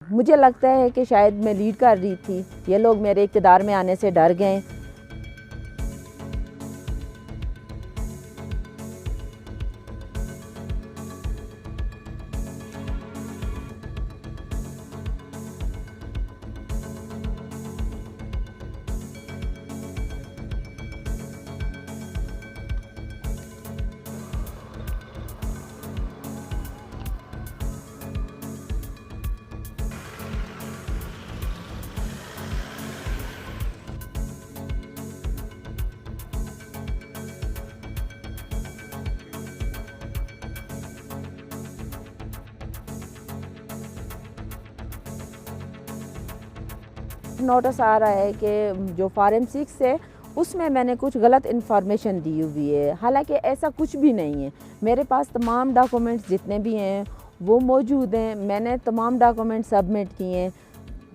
मुझे लगता है कि शायद मैं लीड कर रही थी, ये लोग मेरे इक़्तिदार में आने से डर गए। नोटिस आ रहा है कि जो फॉर्म 6 है उसमें मैंने कुछ गलत इन्फॉर्मेशन दी हुई है, हालांकि ऐसा कुछ भी नहीं है। मेरे पास तमाम डॉक्यूमेंट्स जितने भी हैं वो मौजूद हैं, मैंने तमाम डॉक्यूमेंट सबमिट किए हैं।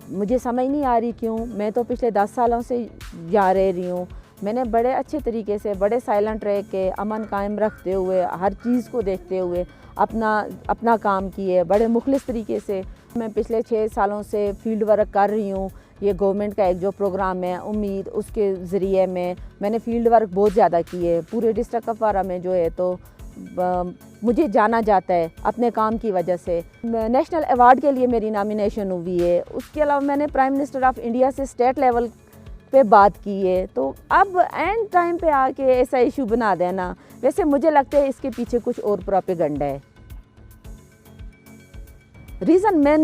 मुझे समझ नहीं आ रही क्यों, मैं तो पिछले 10 सालों से जा रही हूँ। मैंने बड़े अच्छे तरीके से, बड़े साइलेंट रह के, अमन कायम रखते हुए, हर चीज़ को देखते हुए अपना काम किए, बड़े मुखलिस तरीके से। मैं पिछले 6 सालों से फील्ड वर्क कर रही हूँ। ये गवर्नमेंट का एक जो प्रोग्राम है उम्मीद, उसके ज़रिए मैंने फील्ड वर्क बहुत ज़्यादा किए पूरे डिस्ट्रिक्ट कपवारा में जो है। तो मुझे जाना जाता है अपने काम की वजह से। नेशनल अवार्ड के लिए मेरी नॉमिनेशन हुई है। उसके अलावा मैंने प्राइम मिनिस्टर ऑफ इंडिया से स्टेट लेवल पे बात की है। तो अब एंड टाइम पे आके ऐसा इशू बना देना, वैसे मुझे लगता है इसके पीछे कुछ और प्रोपेगेंडा है। रीज़न मैं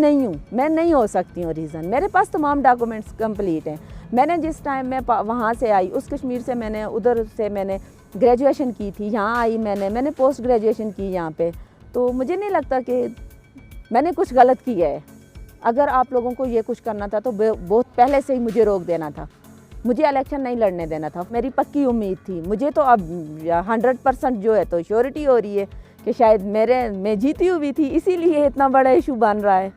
नहीं हो सकती हूँ रीज़न। मेरे पास तमाम डॉक्यूमेंट्स कंप्लीट हैं। मैंने जिस टाइम मैं वहाँ से आई, उस कश्मीर से मैंने उधर से मैंने ग्रेजुएशन की थी, यहाँ आई मैंने पोस्ट ग्रेजुएशन की यहाँ पे। तो मुझे नहीं लगता कि मैंने कुछ गलत किया है। अगर आप लोगों को ये कुछ करना था तो बहुत पहले से ही मुझे रोक देना था, मुझे इलेक्शन नहीं लड़ने देना था। मेरी पक्की उम्मीद थी। मुझे तो अब 100% जो है तो श्योरिटी हो रही है कि शायद मैं जीती हुई थी, इसीलिए इतना बड़ा इशू बन रहा है।